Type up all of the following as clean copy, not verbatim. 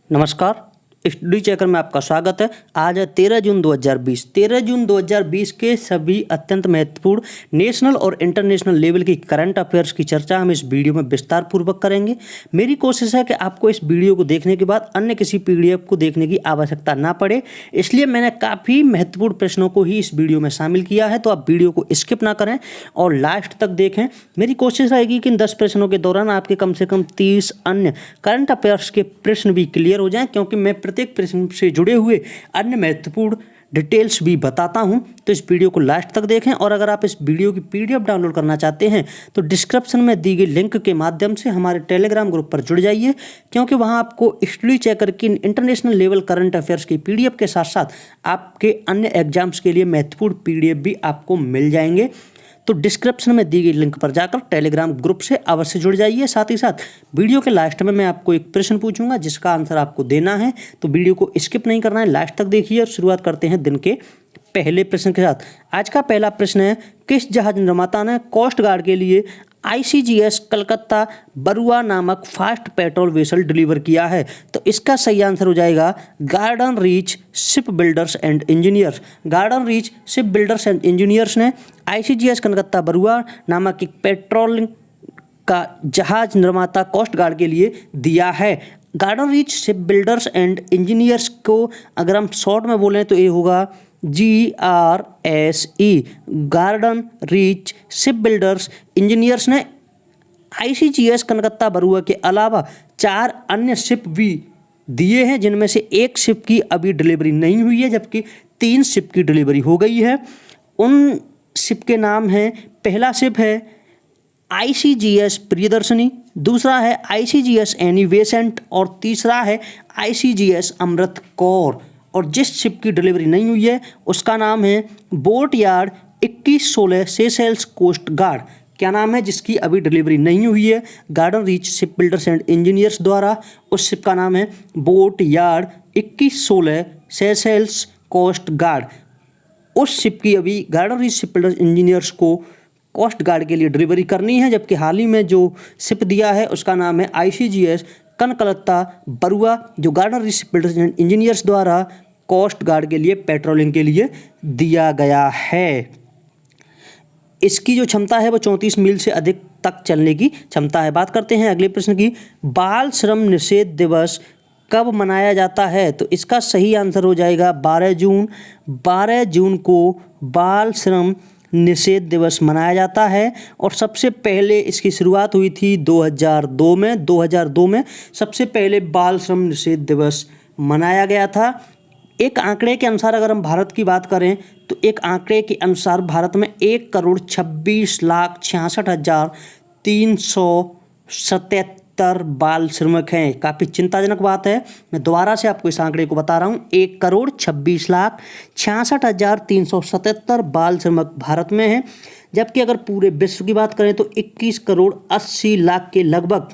नमस्कार। Study checker में आपका स्वागत है। आज है 13 जून 2020। 13 जून 2020 के सभी अत्यंत महत्वपूर्ण नेशनल और इंटरनेशनल लेवल की करंट अफेयर्स की चर्चा हम इस वीडियो में विस्तार पूर्वक करेंगे। मेरी कोशिश है कि आपको इस वीडियो को देखने के बाद अन्य किसी पीडीएफ को देखने की आवश्यकता ना पड़े, इसलिए मैंने काफ़ी महत्वपूर्ण प्रश्नों को ही इस वीडियो में शामिल किया है। तो आप वीडियो को स्किप ना करें और लास्ट तक देखें। मेरी कोशिश रहेगी कि इन 10 प्रश्नों के दौरान आपके कम से कम 30 अन्य करंट अफेयर्स के प्रश्न भी क्लियर हो जाएं, क्योंकि मैं प्रत्येक प्रश्न से जुड़े हुए अन्य महत्वपूर्ण डिटेल्स भी बताता हूं। तो इस वीडियो को लास्ट तक देखें और अगर आप इस वीडियो की पीडीएफ डाउनलोड करना चाहते हैं तो डिस्क्रिप्शन में दी गई लिंक के माध्यम से हमारे टेलीग्राम ग्रुप पर जुड़ जाइए, क्योंकि वहां आपको स्टडी चेकर की इंटरनेशनल लेवल करंट अफेयर्स की पीडीएफ के साथ साथ आपके अन्य एग्जाम्स के लिए महत्वपूर्ण पीडीएफ भी आपको मिल जाएंगे। तो डिस्क्रिप्शन में दी गई लिंक पर जाकर टेलीग्राम ग्रुप से अवश्य जुड़ जाइए। साथ ही साथ वीडियो के लास्ट में मैं आपको एक प्रश्न पूछूंगा जिसका आंसर आपको देना है, तो वीडियो को स्किप नहीं करना है, लास्ट तक देखिए। और शुरुआत करते हैं दिन के पहले प्रश्न के साथ। आज का पहला प्रश्न है, किस जहाज निर्माता ने कोस्ट गार्ड के लिए ICGS कलकत्ता बरुआ नामक फास्ट पेट्रोल वेसल डिलीवर किया है? तो इसका सही आंसर हो जाएगा garden Reach ship builders and engineers. Garden Reach ship builders and engineers ने ICGS कलकत्ता बरुआ नामक एक पेट्रोल का जहाज निर्माता कोस्ट गार्ड के लिए दिया है। Garden Reach ship builders and engineers को अगर हम शॉर्ट में बोलें तो ये होगा GRSE। Garden Reach ship builders engineers ने ICGS कलकत्ता बरुआ के अलावा 4 अन्य शिप भी दिए हैं, जिनमें से एक शिप की अभी डिलीवरी नहीं हुई है, जबकि 3 शिप की डिलीवरी हो गई है। उन शिप के नाम हैं, पहला शिप है ICGS प्रियदर्शनी, दूसरा है ICGS एनी बेसेंट और तीसरा है ICGS अमृत कौर। और जिस शिप की डिलीवरी नहीं हुई है उसका नाम है boat yard 2116 Seychelles coast guard. क्या नाम है जिसकी अभी डिलीवरी नहीं हुई है Garden Reach ship builders and engineers द्वारा? उस शिप का नाम है boat yard 2116 Seychelles coast guard. उस शिप की अभी Garden Reach ship builders engineers को कोस्ट गार्ड के लिए डिलीवरी करनी है, जबकि हाल ही में जो शिप दिया है उसका नाम है ICGS कलकत्ता बरुआ, जो garden Reach ship builders and engineers द्वारा कोस्ट गार्ड के लिए पेट्रोलिंग के लिए दिया गया है। इसकी जो क्षमता है वो 34 मील से अधिक तक चलने की क्षमता है। बात करते हैं अगले प्रश्न की, बाल श्रम निषेध दिवस कब मनाया जाता है? तो इसका सही आंसर हो जाएगा 12 जून। 12 जून को बाल श्रम निषेध दिवस मनाया जाता है और सबसे पहले इसकी शुरुआत हुई थी 2002 में। 2002 में सबसे पहले बाल श्रम निषेध दिवस मनाया गया था। एक आंकड़े के अनुसार अगर हम भारत की बात करें तो एक आंकड़े के अनुसार भारत में 1,26,66,377 बाल श्रमिक हैं। काफ़ी चिंताजनक बात है। मैं दोबारा से आपको इस आंकड़े को बता रहा हूँ, 1,26,66,377 बाल श्रमिक भारत में हैं, जबकि अगर पूरे विश्व की बात करें तो 21,80,00,000 के लगभग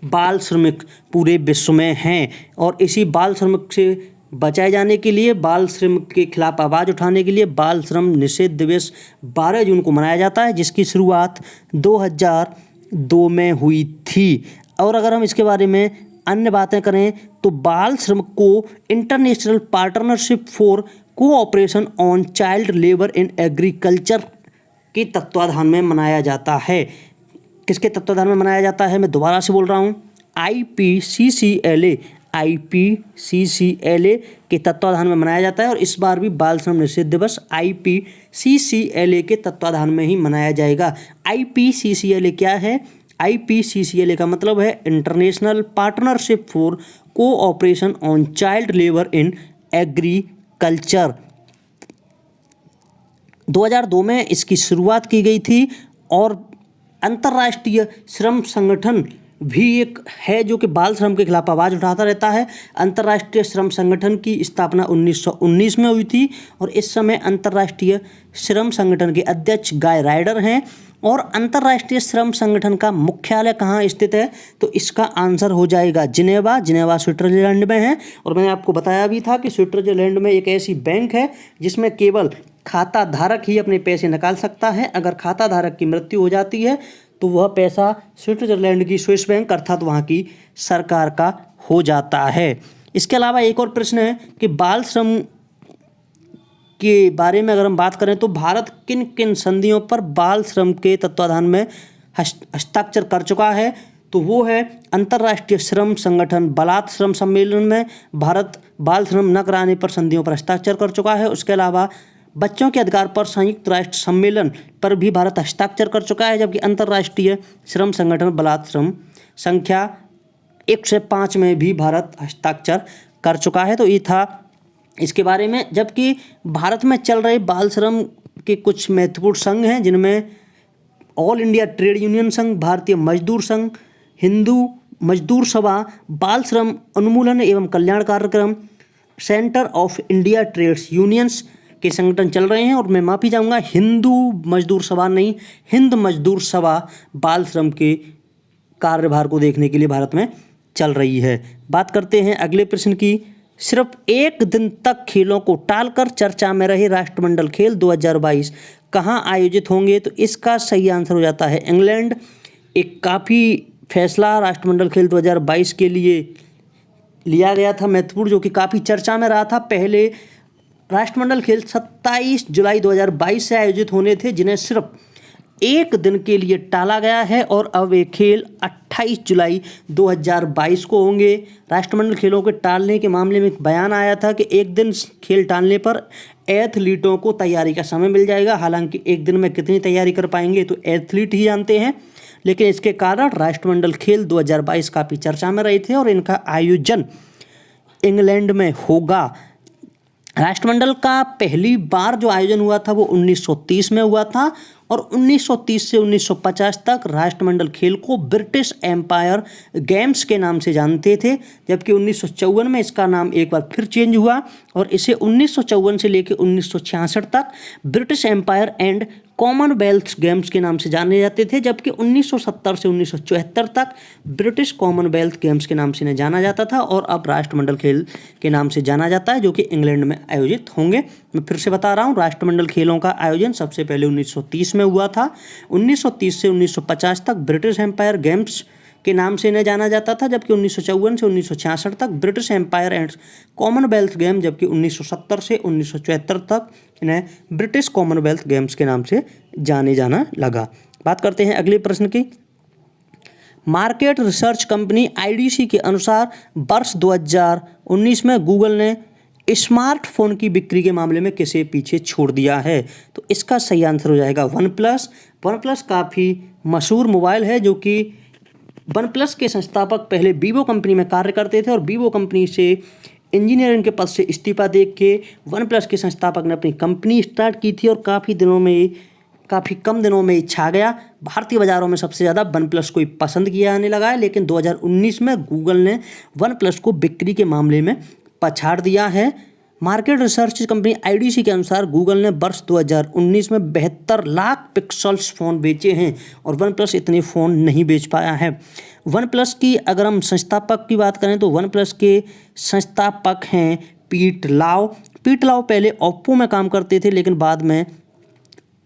बाल श्रमिक पूरे विश्व में हैं। और इसी बाल श्रमिक से बचाए जाने के लिए, बाल श्रम के खिलाफ आवाज़ उठाने के लिए बाल श्रम निषेध दिवस 12 जून को मनाया जाता है, जिसकी शुरुआत 2002 में हुई थी। और अगर हम इसके बारे में अन्य बातें करें तो बाल श्रम को international partnership for cooperation on child labour in agriculture के तत्वाधान में मनाया जाता है। किसके तत्वाधान में मनाया जाता है? मैं दोबारा से बोल रहा हूँ, IPCCLA के तत्वाधान में मनाया जाता है। और इस बार भी बाल श्रम निषेध दिवस IPCCLA के तत्वाधान में ही मनाया जाएगा। IPCCLA क्या है? IPCCLA का मतलब है international partnership for cooperation on child labour in agriculture. 2002 में इसकी शुरुआत की गई थी और अंतर्राष्ट्रीय श्रम संगठन भी एक है जो कि बाल श्रम के खिलाफ आवाज़ उठाता रहता है। अंतर्राष्ट्रीय श्रम संगठन की स्थापना 1919 में हुई थी और इस समय अंतर्राष्ट्रीय श्रम संगठन के अध्यक्ष गाय राइडर हैं। और अंतर्राष्ट्रीय श्रम संगठन का मुख्यालय कहाँ स्थित है? तो इसका आंसर हो जाएगा जिनेवा। जिनेवा स्विट्जरलैंड में है। और मैंने आपको बताया भी था कि स्विट्जरलैंड में एक ऐसी बैंक है जिसमें केवल खाता धारक ही अपने पैसे निकाल सकता है। अगर खाता धारक की मृत्यु हो जाती है तो वह पैसा स्विट्जरलैंड की स्विस बैंक अर्थात वहाँ की सरकार का हो जाता है। इसके अलावा एक और प्रश्न है कि बाल श्रम के बारे में अगर हम बात करें तो भारत किन किन संधियों पर बाल श्रम के तत्वाधान में हस्ताक्षर कर चुका है, तो वो है अंतर्राष्ट्रीय श्रम संगठन बलात् श्रम सम्मेलन में भारत बाल श्रम न कराने पर संधियों पर हस्ताक्षर कर चुका है। उसके अलावा बच्चों के अधिकार पर संयुक्त राष्ट्र सम्मेलन पर भी भारत हस्ताक्षर कर चुका है, जबकि अंतर्राष्ट्रीय श्रम संगठन बलात् श्रम संख्या 105 में भी भारत हस्ताक्षर कर चुका है। तो ये था इसके बारे में। जबकि भारत में चल रहे बाल श्रम के कुछ महत्वपूर्ण संघ हैं, जिनमें ऑल इंडिया ट्रेड यूनियन संघ, भारतीय मजदूर संघ, हिंदू मजदूर सभा, बाल श्रम उन्मूलन एवं कल्याण कार्यक्रम, centre of India trades unions के संगठन चल रहे हैं। और मैं माफ़ी चाहूँगा, हिंदू मजदूर सभा नहीं, हिंद मजदूर सभा बाल श्रम के कार्यभार को देखने के लिए भारत में चल रही है। बात करते हैं अगले प्रश्न की। सिर्फ एक दिन तक खेलों को टालकर चर्चा में रहे राष्ट्रमंडल खेल 2022 कहाँ आयोजित होंगे, तो इसका सही आंसर हो जाता है इंग्लैंड। एक काफ़ी फैसला राष्ट्रमंडल खेल 2022 के लिए लिया गया था महत्वपूर्ण, जो कि काफ़ी चर्चा में रहा था। पहले राष्ट्रमंडल खेल 27 जुलाई 2022 से आयोजित होने थे, जिन्हें सिर्फ एक दिन के लिए टाला गया है, और अब ये खेल 28 जुलाई 2022 को होंगे। राष्ट्रमंडल खेलों के टालने के मामले में एक बयान आया था कि एक दिन खेल टालने पर एथलीटों को तैयारी का समय मिल जाएगा। हालांकि एक दिन में कितनी तैयारी कर पाएंगे तो एथलीट ही जानते हैं, लेकिन इसके कारण राष्ट्रमंडल खेल 2022 काफ़ी चर्चा में रहे थे और इनका आयोजन इंग्लैंड में होगा। राष्ट्रमंडल का पहली बार जो आयोजन हुआ था वो 1930 में हुआ था, और 1930 से 1950 तक राष्ट्रमंडल खेल को ब्रिटिश एम्पायर गेम्स के नाम से जानते थे, जबकि 1954 में इसका नाम एक बार फिर चेंज हुआ और इसे 1954 से लेकर 1966 तक British Empire and Commonwealth Games के नाम से जाने जाते थे, जबकि 1970 से 1974 तक ब्रिटिश कॉमनवेल्थ गेम्स के नाम से इन्हें जाना जाता था, और अब राष्ट्रमंडल खेल के नाम से जाना जाता है, जो कि इंग्लैंड में आयोजित होंगे। मैं फिर से बता रहा हूँ, राष्ट्रमंडल खेलों का आयोजन सबसे पहले 1930 में हुआ था। 1930 से 1950 तक ब्रिटिश एम्पायर गेम्स के नाम से इन्हें जाना जाता था, जबकि 1954 से 1966 तक British Empire and Commonwealth Game, जबकि 1970 से 1974 तक इन्हें ब्रिटिश कॉमनवेल्थ गेम्स के नाम से जाने जाना लगा। बात करते हैं अगले प्रश्न की। मार्केट रिसर्च कंपनी IDC के अनुसार वर्ष 2019 में गूगल ने स्मार्टफोन की बिक्री के मामले में किसे पीछे छोड़ दिया है, तो इसका सही आंसर हो जाएगा वन प्लस काफ़ी मशहूर मोबाइल है, जो कि वन प्लस के संस्थापक पहले वीवो कंपनी में कार्य करते थे, और वीवो कंपनी से इंजीनियरिंग के पद से इस्तीफा दे के वन प्लस के संस्थापक ने अपनी कंपनी स्टार्ट की थी, और काफ़ी कम दिनों में छा गया। भारतीय बाज़ारों में सबसे ज़्यादा वन प्लस को पसंद किया जाने लगा है, लेकिन 2019 में गूगल ने वन प्लस को बिक्री के मामले में पछाड़ दिया है। मार्केट रिसर्च कंपनी IDC के अनुसार गूगल ने वर्ष 2019 में 72 लाख पिक्सल्स फ़ोन बेचे हैं, और वन प्लस इतने फ़ोन नहीं बेच पाया है। वन प्लस की अगर हम संस्थापक की बात करें तो वन प्लस के संस्थापक हैं पीट लाओ। पहले ओप्पो में काम करते थे, लेकिन बाद में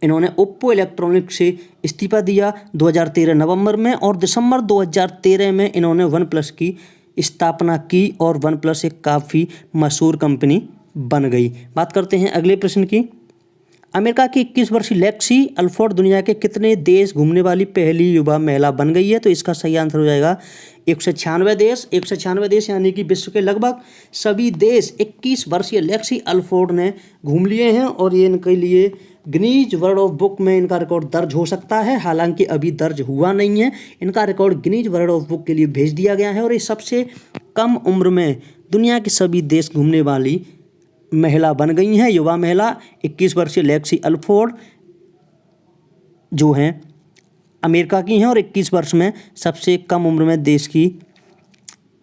इन्होंने ओप्पो इलेक्ट्रॉनिक्स से इस्तीफा दिया 2013 नवंबर में, और दिसंबर 2013 में इन्होंने वन प्लस की स्थापना की, और वन प्लस एक काफ़ी मशहूर कंपनी बन गई। बात करते हैं अगले प्रश्न की। अमेरिका की 21 वर्षीय लेक्सी अल्फोर्ड दुनिया के कितने देश घूमने वाली पहली युवा महिला बन गई है, तो इसका सही आंसर हो जाएगा 196 देश। 196 देश यानी कि विश्व के लगभग सभी देश 21 वर्षीय लेक्सी अल्फोर्ड ने घूम लिए हैं, और ये इनके लिए गिनीज वर्ल्ड ऑफ बुक में इनका रिकॉर्ड दर्ज हो सकता है। हालांकि अभी दर्ज हुआ नहीं है, इनका record Guinness world of book के लिए भेज दिया गया है, और ये सबसे कम उम्र में दुनिया के सभी देश घूमने वाली महिला बन गई हैं। युवा महिला 21 वर्षीय लेक्सी अल्फोर्ड जो हैं अमेरिका की हैं, और 21 वर्ष में सबसे कम उम्र में देश की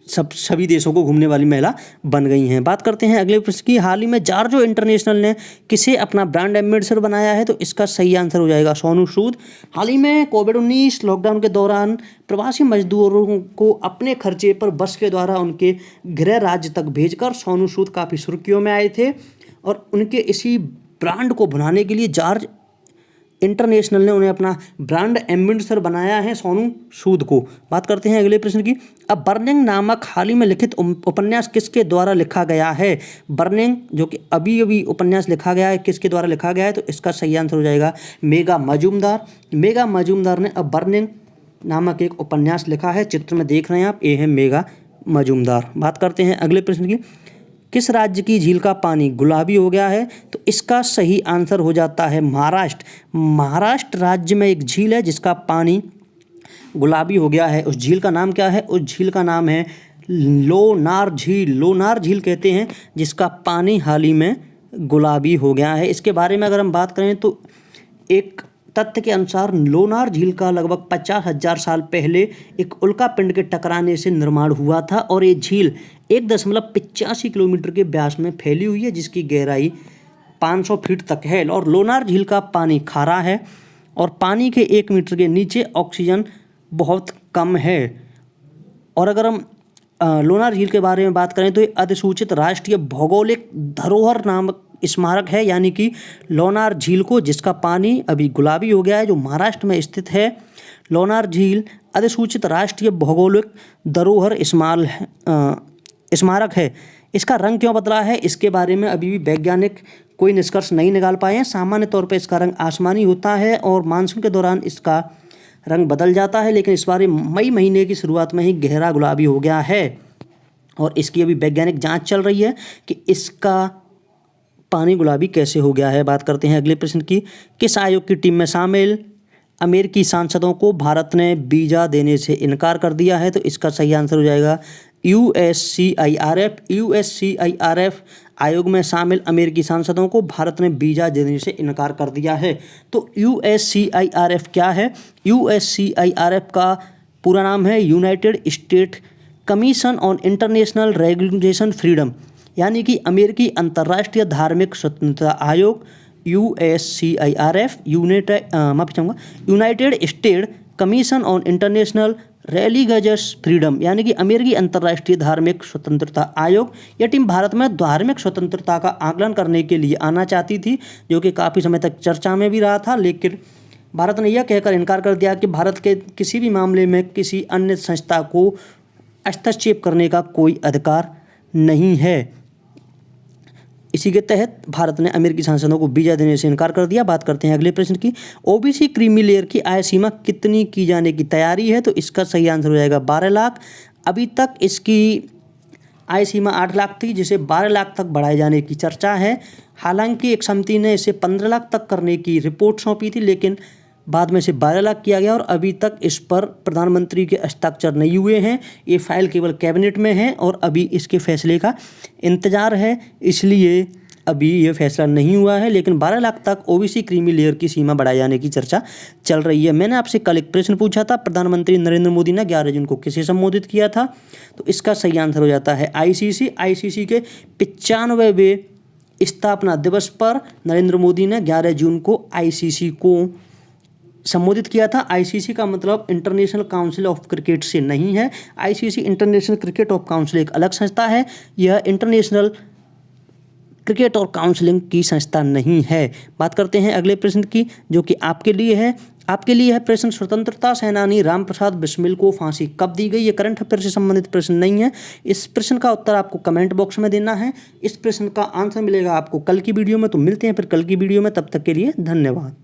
सभी देशों को घूमने वाली महिला बन गई हैं। बात करते हैं अगले प्रश्न की। हाल ही में जार्जो इंटरनेशनल ने किसे अपना ब्रांड एम्बेसडर बनाया है, तो इसका सही आंसर हो जाएगा सोनू सूद। हाल ही में कोविड-19 लॉकडाउन के दौरान प्रवासी मजदूरों को अपने खर्चे पर बस के द्वारा उनके गृह राज्य तक भेजकर सोनू सूद काफ़ी सुर्खियों में आए थे, और उनके इसी ब्रांड को बनाने के लिए जार्ज इंटरनेशनल ने उन्हें अपना ब्रांड एम्बेसडर बनाया है सोनू सूद को। बात करते हैं अगले प्रश्न की। अब बर्निंग नामक हाल ही में लिखित उपन्यास किसके द्वारा लिखा गया है? बर्निंग जो कि अभी अभी उपन्यास लिखा गया है, किसके द्वारा लिखा गया है? तो इसका सही आंसर हो जाएगा मेघा मजूमदार। मेघा मजूमदार ने अब बर्निंग नामक एक उपन्यास लिखा है। चित्र में देख रहे हैं आप, ये है मेघा मजूमदार। बात करते हैं अगले प्रश्न की। किस राज्य की झील का पानी गुलाबी हो गया है? तो इसका सही आंसर हो जाता है महाराष्ट्र। महाराष्ट्र राज्य में एक झील है जिसका पानी गुलाबी हो गया है। उस झील का नाम क्या है? उस झील का नाम है लोनार झील। लोनार झील कहते हैं जिसका पानी हाल ही में गुलाबी हो गया है। इसके बारे में अगर हम बात करें तो एक तथ्य के अनुसार लोनार झील का लगभग 50,000 साल पहले एक उल्का पिंड के टकराने से निर्माण हुआ था और ये झील 1.85 किलोमीटर के व्यास में फैली हुई है जिसकी गहराई 500 फीट तक है। और लोनार झील का पानी खारा है और पानी के 1 मीटर के नीचे ऑक्सीजन बहुत कम है। और अगर हम लोनार झील के बारे में बात करें तो ये अधिसूचित राष्ट्रीय भौगोलिक धरोहर नामक स्मारक है, यानी कि लोनार झील को, जिसका पानी अभी गुलाबी हो गया है, जो महाराष्ट्र में स्थित है। लोनार झील अधिसूचित राष्ट्रीय भौगोलिक धरोहर स्मारक है। इसका रंग क्यों बदला है, इसके बारे में अभी भी वैज्ञानिक कोई निष्कर्ष नहीं निकाल पाए हैं। सामान्य तौर पर इसका रंग आसमानी होता है और मानसून के दौरान इसका रंग बदल जाता है, लेकिन इस बार मई महीने की शुरुआत में ही गहरा गुलाबी हो गया है और इसकी अभी वैज्ञानिक जांच चल रही है कि इसका पानी गुलाबी कैसे हो गया है। बात करते हैं अगले प्रश्न की। किस आयोग की टीम में शामिल अमेरिकी सांसदों को भारत ने वीज़ा देने से इनकार कर दिया है? तो इसका सही आंसर हो जाएगा USCIRF। USCIRF आयोग में शामिल अमेरिकी सांसदों को भारत ने वीज़ा देने से इनकार कर दिया है। तो USCIRF क्या है? USCIRF का पूरा नाम है United state commission on international regulation freedom, यानी कि अमेरिकी अंतर्राष्ट्रीय धार्मिक स्वतंत्रता आयोग। USCIRF United state commission on international religious freedom, यानी कि अमेरिकी अंतर्राष्ट्रीय धार्मिक स्वतंत्रता आयोग। यह टीम भारत में धार्मिक स्वतंत्रता का आकलन करने के लिए आना चाहती थी, जो कि काफ़ी समय तक चर्चा में भी रहा था, लेकिन भारत ने यह कहकर इनकार कर दिया कि भारत के किसी भी मामले में किसी अन्य संस्था को हस्तक्षेप करने का कोई अधिकार नहीं है। इसी के तहत भारत ने अमेरिकी सांसदों को वीज़ा देने से इनकार कर दिया। बात करते हैं अगले प्रश्न की। OBC क्रीमी लेयर की आय सीमा कितनी की जाने की तैयारी है? तो इसका सही आंसर हो जाएगा 12 लाख। अभी तक इसकी आय सीमा 8 लाख थी, जिसे 12 लाख तक बढ़ाए जाने की चर्चा है। हालांकि एक समिति ने इसे 15 लाख तक करने की रिपोर्ट सौंपी थी, लेकिन बाद में इसे 12 लाख किया गया और अभी तक इस पर प्रधानमंत्री के हस्ताक्षर नहीं हुए हैं। ये फाइल केवल कैबिनेट में है और अभी इसके फैसले का इंतज़ार है, इसलिए अभी ये फैसला नहीं हुआ है। लेकिन 12 लाख तक OBC क्रीमी लेयर की सीमा बढ़ाए जाने की चर्चा चल रही है। मैंने आपसे कल एक प्रश्न पूछा था, प्रधानमंत्री नरेंद्र मोदी ने 11 जून को किसे संबोधित किया था? तो इसका सही आंसर हो जाता है ICC के 95वें स्थापना दिवस पर नरेंद्र मोदी ने 11 जून को ICC को संबोधित किया था। ICC का मतलब इंटरनेशनल काउंसिल ऑफ क्रिकेट से नहीं है। ICC international cricket of council एक अलग संस्था है, यह इंटरनेशनल क्रिकेट और काउंसिलिंग की संस्था नहीं है। बात करते हैं अगले प्रश्न की, जो कि आपके लिए है। आपके लिए है प्रश्न, स्वतंत्रता सेनानी रामप्रसाद बिस्मिल को फांसी कब दी गई? ये करंट अफेयर से संबंधित प्रश्न नहीं है। इस प्रश्न का उत्तर आपको कमेंट बॉक्स में देना है। इस प्रश्न का आंसर मिलेगा आपको कल की वीडियो में। तो मिलते हैं फिर कल की वीडियो में, तब तक के लिए धन्यवाद।